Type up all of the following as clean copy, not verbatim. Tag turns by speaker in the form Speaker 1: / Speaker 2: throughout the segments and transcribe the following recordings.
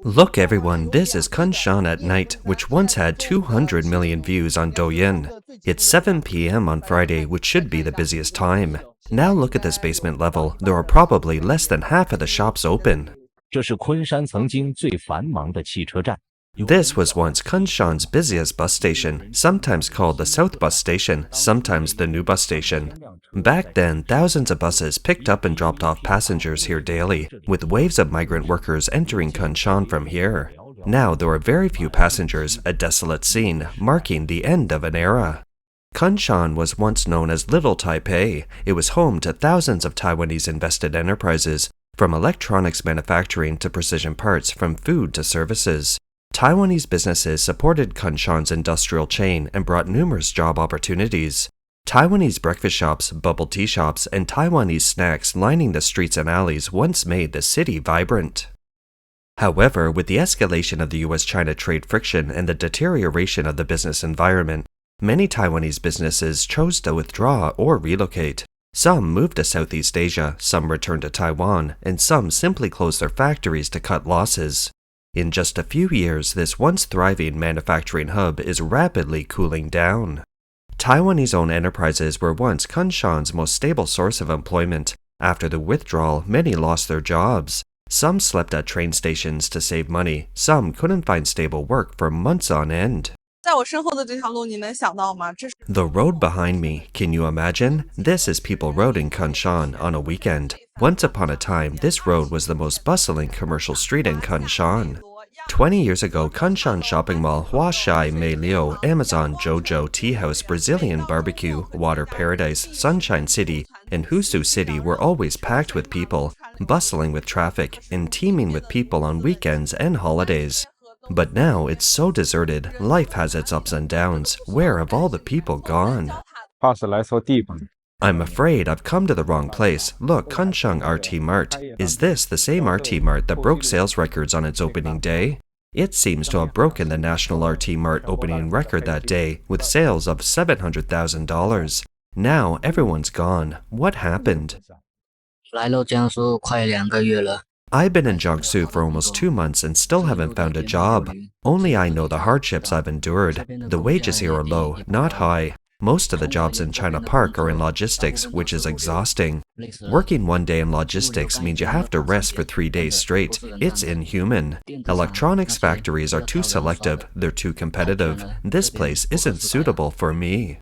Speaker 1: Look everyone, this is Kunshan at night, which once had 200 million views on Douyin. It's 7 p.m. on Friday, which should be the busiest time. Now look at this basement level, there are probably less than half of the shops open.
Speaker 2: 这是昆山曾经最繁忙的汽车站。
Speaker 1: This was once Kunshan's busiest bus station, sometimes called the South Bus Station, sometimes the New Bus Station. Back then, thousands of buses picked up and dropped off passengers here daily, with waves of migrant workers entering Kunshan from here. Now there are very few passengers, a desolate scene, marking the end of an era. Kunshan was once known as Little Taipei. It was home to thousands of Taiwanese invested enterprises, from electronics manufacturing to precision parts, from food to services. Taiwanese businesses supported Kunshan's industrial chain and brought numerous job opportunities. Taiwanese breakfast shops, bubble tea shops, and Taiwanese snacks lining the streets and alleys once made the city vibrant. However, with the escalation of the US-China trade friction and the deterioration of the business environment, many Taiwanese businesses chose to withdraw or relocate. Some moved to Southeast Asia, some returned to Taiwan, and some simply closed their factories to cut losses. In just a few years, this once thriving manufacturing hub is rapidly cooling down. Taiwanese-owned enterprises were once Kunshan's most stable source of employment. After the withdrawal, many lost their jobs. Some slept at train stations to save money. Some couldn't find stable work for months on end. The road behind me, can you imagine? This is People Road in Kunshan on a weekend. Once upon a time, this road was the most bustling commercial street in Kunshan. 20 years ago, Kunshan Shopping Mall, Huashai, Meiliu, Amazon, Jojo, Tea House, Brazilian Barbecue, Water Paradise, Sunshine City, and Husu City were always packed with people, bustling with traffic, and teeming with people on weekends and holidays. But now it's so deserted, life has its ups and downs. Where have all the people gone? I'm afraid I've come to the wrong place. Look, Kunshan RT Mart. Is this the same RT Mart that broke sales records on its opening day? It seems to have broken the national RT Mart opening record that day, with sales of $700,000. Now everyone's gone. What happened?
Speaker 3: 来了江苏快2个月了。
Speaker 1: I've been in Jiangsu for almost 2 months and still haven't found a job. Only I know the hardships I've endured. The wages here are low, not high. Most of the jobs in China Park are in logistics, which is exhausting. Working one day in logistics means you have to rest for 3 days straight. It's inhuman. Electronics factories are too selective, they're too competitive. This place isn't suitable for me.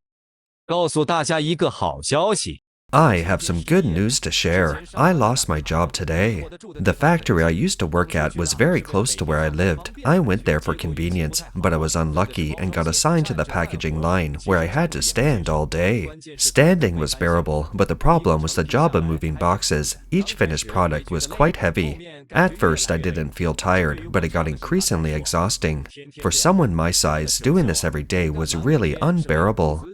Speaker 2: 告诉大家一个好消息。
Speaker 1: I have some good news to share. I lost my job today. The factory I used to work at was very close to where I lived. I went there for convenience, but I was unlucky and got assigned to the packaging line, where I had to stand all day. Standing was bearable, but the problem was the job of moving boxes. Each finished product was quite heavy. At first, I didn't feel tired, but it got increasingly exhausting. For someone my size, doing this every day was really unbearable.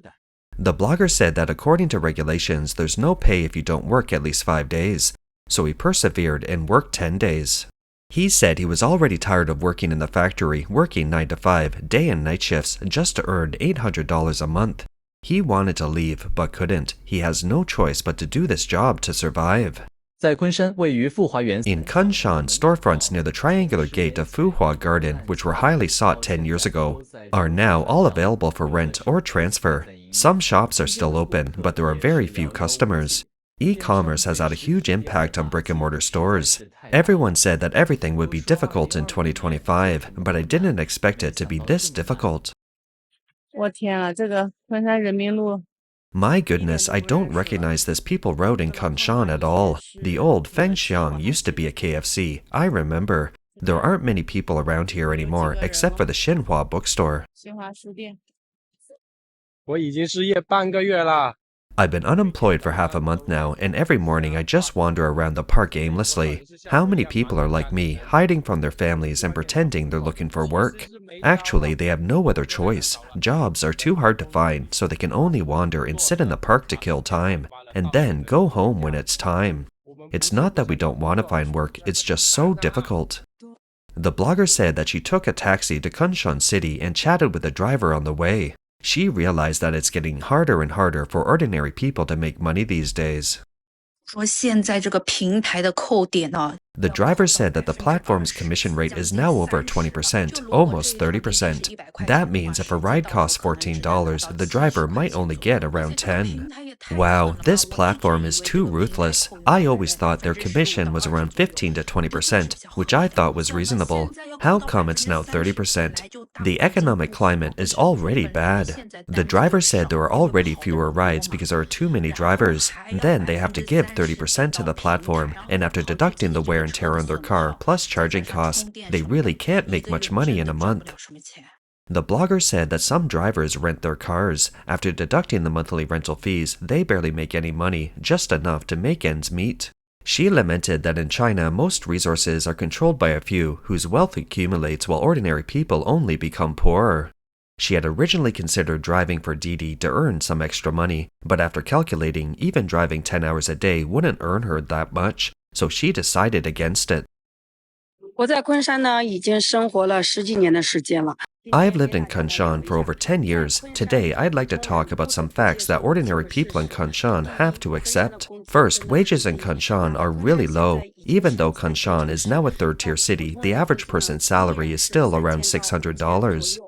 Speaker 1: The blogger said that according to regulations, there's no pay if you don't work at least 5 days, so he persevered and worked 10 days. He said he was already tired of working in the factory, working 9 to 5, day and night shifts, just to earn $800 a month. He wanted to leave, but couldn't. He has no choice but to do this job to survive.
Speaker 4: 在昆山位于富华园
Speaker 1: In Kunshan, storefronts near the triangular gate of Fuhua Garden, which were highly sought 10 years ago, are now all available for rent or transfer. Some shops are still open, but there are very few customers. E-commerce has had a huge impact on brick-and-mortar stores. Everyone said that everything would be difficult in 2025, but I didn't expect it to be this difficult.
Speaker 5: 我天啊，这个昆山人民路
Speaker 1: My goodness, I don't recognize this People Road in Kunshan at all. The old Fengxiang used to be a KFC, I remember. There aren't many people around here anymore, except for the Xinhua bookstore.
Speaker 5: 新华书店。
Speaker 6: 我已经失业半个月了。
Speaker 1: I've been unemployed for half a month now, and every morning I just wander around the park aimlessly. How many people are like me, hiding from their families and pretending they're looking for work? Actually, they have no other choice. Jobs are too hard to find, so they can only wander and sit in the park to kill time, and then go home when it's time. It's not that we don't want to find work, it's just so difficult. The blogger said that she took a taxi to Kunshan City and chatted with the driver on the way. She realized that it's getting harder and harder for ordinary people to make money these days.
Speaker 7: 说现在这个平台的扣点
Speaker 1: The driver said that the platform's commission rate is now over 20%, almost 30%. That means if a ride costs $14, the driver might only get around 10. Wow, this platform is too ruthless. I always thought their commission was around 15 to 20%, which I thought was reasonable. How come it's now 30%? The economic climate is already bad. The driver said there are already fewer rides because there are too many drivers. Then they have to give 30% to the platform, and after deducting the wear and tear on their car plus charging costs, they really can't make much money in a month. The blogger said that some drivers rent their cars. After deducting the monthly rental fees, they barely make any money, just enough to make ends meet. She lamented that in China, most resources are controlled by a few, whose wealth accumulates while ordinary people only become poorer. She had originally considered driving for Didi to earn some extra money, but after calculating, even driving 10 hours a day wouldn't earn her that much, so she decided against it.
Speaker 7: 我在昆山呢，已经生活了十几年的时间了。
Speaker 1: I've lived in Kunshan for over 10 years. Today, I'd like to talk about some facts that ordinary people in Kunshan have to accept. First, wages in Kunshan are really low. Even though Kunshan is now a third-tier city, the average person's salary is still around $600.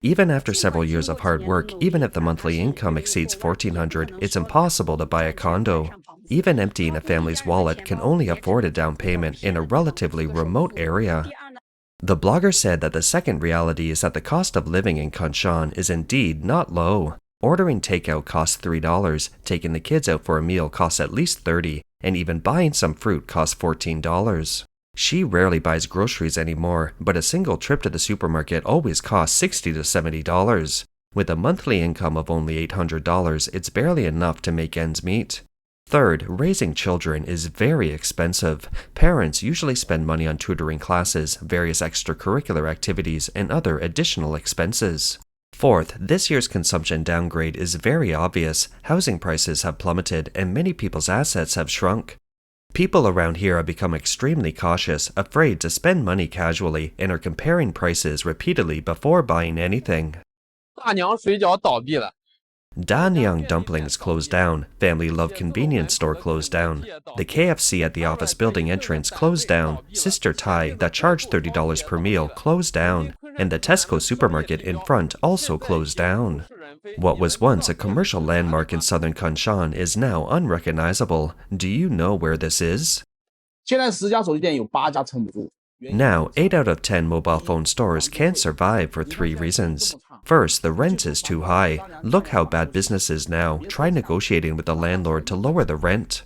Speaker 1: Even after several years of hard work, even if the monthly income exceeds $1,400, it's impossible to buy a condo. Even emptying a family's wallet can only afford a down payment in a relatively remote area. The blogger said that the second reality is that the cost of living in Kunshan is indeed not low. Ordering takeout costs $3, taking the kids out for a meal costs at least $30, and even buying some fruit costs $14. She rarely buys groceries anymore, but a single trip to the supermarket always costs $60 to $70. With a monthly income of only $800, it's barely enough to make ends meet. Third, raising children is very expensive. Parents usually spend money on tutoring classes, various extracurricular activities, and other additional expenses. Fourth, this year's consumption downgrade is very obvious. Housing prices have plummeted, and many people's assets have shrunk. People around here have become extremely cautious, afraid to spend money casually, and are comparing prices repeatedly before buying anything.
Speaker 6: 大娘水饺倒闭了。
Speaker 1: Danyang Dumplings closed down, Family Love Convenience Store closed down, the KFC at the office building entrance closed down, Sister Thai that charged $30 per meal closed down, and the Tesco supermarket in front also closed down. What was once a commercial landmark in southern Kunshan is now unrecognizable. Do you know where this is?
Speaker 8: 现在10家手机店有8家撑不住。
Speaker 1: Now, 8 out of 10 mobile phone stores can't survive for 3 reasons. First, the rent is too high. Look how bad business is now. Try negotiating with the landlord to lower the rent.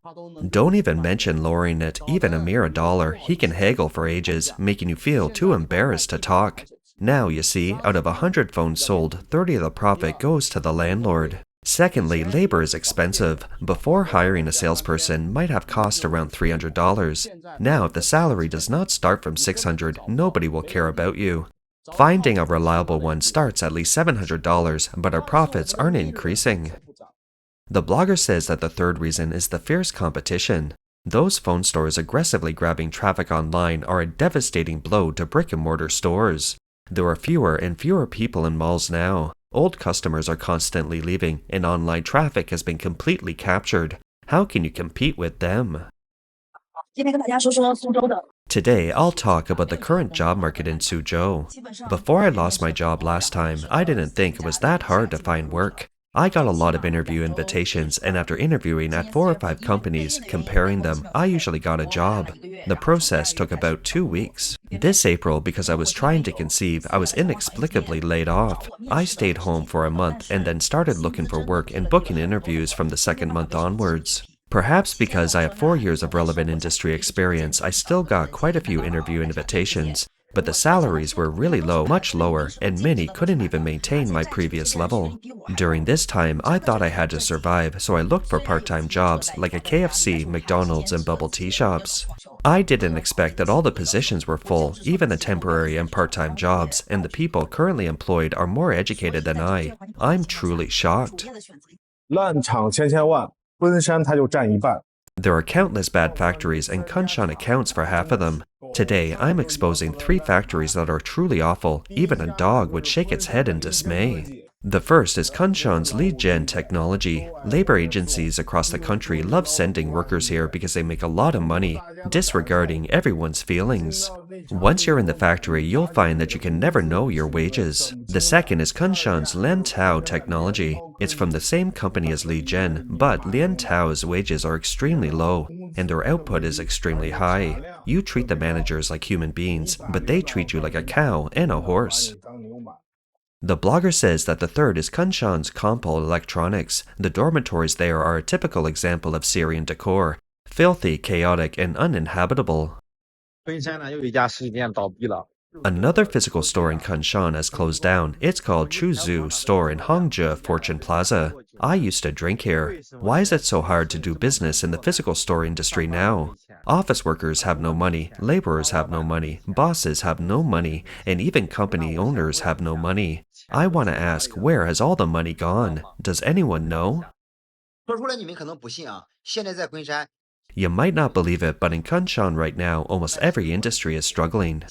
Speaker 1: Don't even mention lowering it, even a mere $1. He can haggle for ages, making you feel too embarrassed to talk. Now, you see, out of 100 phones sold, 30 of the profit goes to the landlord. Secondly, labor is expensive. Before, hiring a salesperson might have cost around $300. Now, if the salary does not start from $600, nobody will care about you. Finding a reliable one starts at least $700, but our profits aren't increasing. The blogger says that the third reason is the fierce competition. Those phone stores aggressively grabbing traffic online are a devastating blow to brick-and-mortar stores. There are fewer and fewer people in malls now. Old customers are constantly leaving, and online traffic has been completely captured. How can you compete with them? Today, I'll talk about the current job market in Suzhou. Before I lost my job last time, I didn't think it was that hard to find work. I got a lot of interview invitations, and after interviewing at 4 or 5 companies, comparing them, I usually got a job. The process took about 2 weeks. This April, because I was trying to conceive, I was inexplicably laid off. I stayed home for a month and then started looking for work and booking interviews from the second month onwards. Perhaps because I have 4 years of relevant industry experience, I still got quite a few interview invitations. But the salaries were really low, much lower, and many couldn't even maintain my previous level. During this time, I thought I had to survive, so I looked for part-time jobs like a KFC, McDonald's, and bubble tea shops. I didn't expect that all the positions were full, even the temporary and part-time jobs, and the people currently employed are more educated than I. I'm truly shocked.
Speaker 8: 烂厂千千万，昆山它就占一半。
Speaker 1: There are countless bad factories, and Kunshan accounts for half of them. Today, I'm exposing 3 factories that are truly awful. Even a dog would shake its head in dismay. The first is Kunshan's lead gen technology. Labor agencies across the country love sending workers here because they make a lot of money, disregarding everyone's feelings. Once you're in the factory, you'll find that you can never know your wages. The second is Kunshan's Liantao technology. It's from the same company as Li Gen, but Liantao's wages are extremely low, and their output is extremely high. You treat the managers like human beings, but they treat you like a cow and a horse. The blogger says that the third is Kunshan's Compal Electronics. The dormitories there are a typical example of Syrian decor, filthy, chaotic, and uninhabitable. Another physical store in Kunshan has closed down. It's called Chuzhu Store in Hongzhi Fortune Plaza. I used to drink here. Why is it so hard to do business in the physical store industry now? Office workers have no money, laborers have no money, bosses have no money, and even company owners have no money. I want to ask, where has all the money gone? Does anyone know? You might not believe it, but in Kunshan right now, almost every industry is struggling.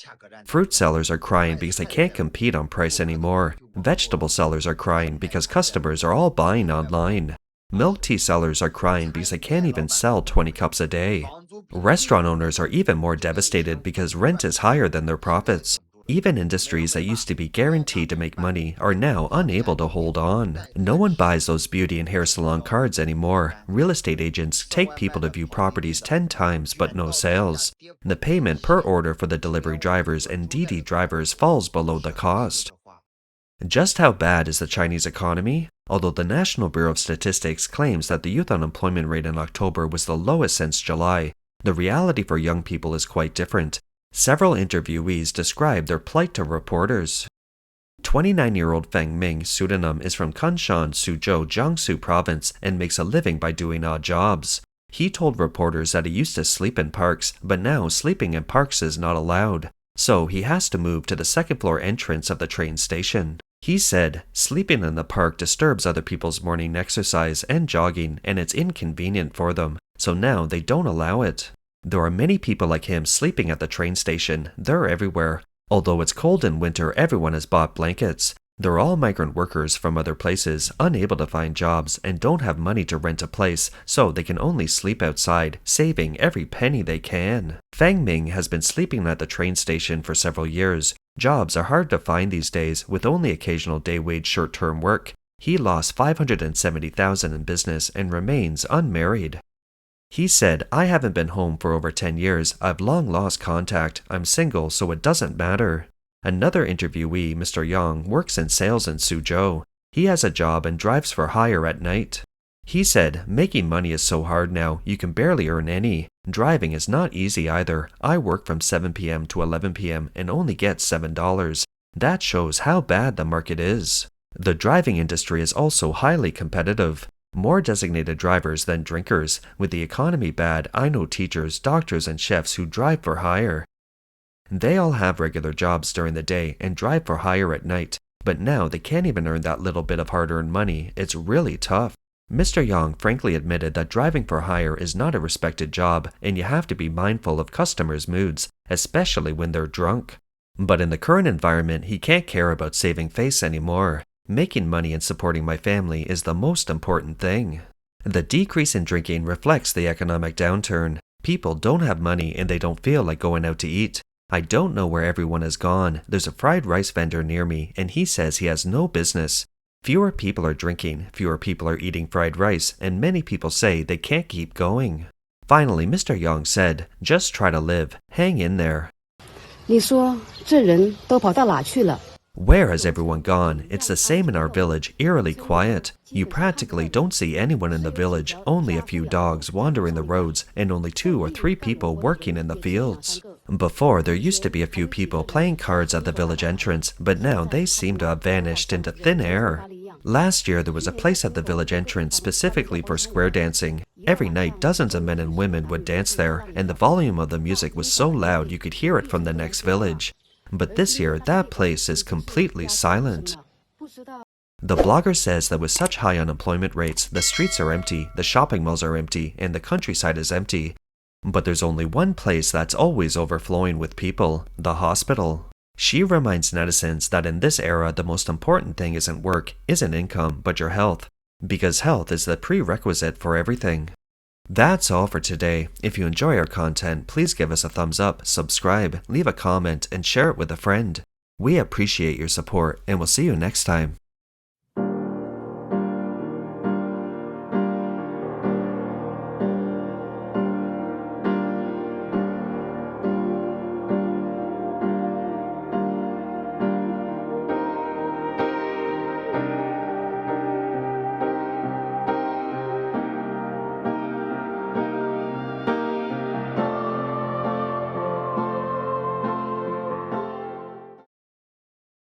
Speaker 1: Fruit sellers are crying because they can't compete on price anymore. Vegetable sellers are crying because customers are all buying online. Milk tea sellers are crying because they can't even sell 20 cups a day. Restaurant owners are even more devastated because rent is higher than their profits. Even industries that used to be guaranteed to make money are now unable to hold on. No one buys those beauty and hair salon cards anymore. Real estate agents take people to view properties 10 times but no sales. The payment per order for the delivery drivers and DD drivers falls below the cost. Just how bad is the Chinese economy? Although the National Bureau of Statistics claims that the youth unemployment rate in October was the lowest since July, the reality for young people is quite different. Several interviewees describe their plight to reporters. 29-year-old Feng Ming, pseudonym, is from Kunshan, Suzhou, Jiangsu province and makes a living by doing odd jobs. He told reporters that he used to sleep in parks, but now sleeping in parks is not allowed. So he has to move to the second-floor entrance of the train station. He said, sleeping in the park disturbs other people's morning exercise and jogging, and it's inconvenient for them, so now they don't allow it. There are many people like him sleeping at the train station. They're everywhere. Although it's cold in winter, everyone has bought blankets. They're all migrant workers from other places, unable to find jobs, and don't have money to rent a place, so they can only sleep outside, saving every penny they can. Fang Ming has been sleeping at the train station for several years. Jobs are hard to find these days, with only occasional day-wage short-term work. He lost $570,000 in business and remains unmarried. He said, I haven't been home for over 10 years. I've long lost contact. I'm single, so it doesn't matter. Another interviewee, Mr. Yang, works in sales in Suzhou. He has a job and drives for hire at night. He said, making money is so hard now, you can barely earn any. Driving is not easy either. I work from 7 p.m. to 11 p.m. and only get $7. That shows how bad the market is. The driving industry is also highly competitive. More designated drivers than drinkers. With the economy bad, I know teachers, doctors, and chefs who drive for hire. They all have regular jobs during the day and drive for hire at night, but now they can't even earn that little bit of hard-earned money. It's really tough. Mr. Yang frankly admitted that driving for hire is not a respected job, and you have to be mindful of customers' moods, especially when they're drunk. But in the current environment, he can't care about saving face anymore. Making money and supporting my family is the most important thing. The decrease in drinking reflects the economic downturn. People don't have money and they don't feel like going out to eat. I don't know where everyone has gone. There's a fried rice vendor near me and he says he has no business. Fewer people are drinking, fewer people are eating fried rice, and many people say they can't keep going. Finally, Mr. Yang said, just try to live. Hang in there.
Speaker 9: 你说这人都跑到哪去了？
Speaker 1: Where has everyone gone? It's the same in our village, eerily quiet. You practically don't see anyone in the village, only a few dogs wandering the roads, and only 2 or 3 people working in the fields. Before, there used to be a few people playing cards at the village entrance, but now they seem to have vanished into thin air. Last year, there was a place at the village entrance specifically for square dancing. Every night, dozens of men and women would dance there, and the volume of the music was so loud you could hear it from the next village. But this year, that place is completely silent. The blogger says that with such high unemployment rates, the streets are empty, the shopping malls are empty, and the countryside is empty. But there's only one place that's always overflowing with people: the hospital. She reminds netizens that in this era, the most important thing isn't work, isn't income, but your health, because health is the prerequisite for everything. That's all for today. If you enjoy our content, please give us a thumbs up, subscribe, leave a comment, and share it with a friend. We appreciate your support, and we'll see you next time.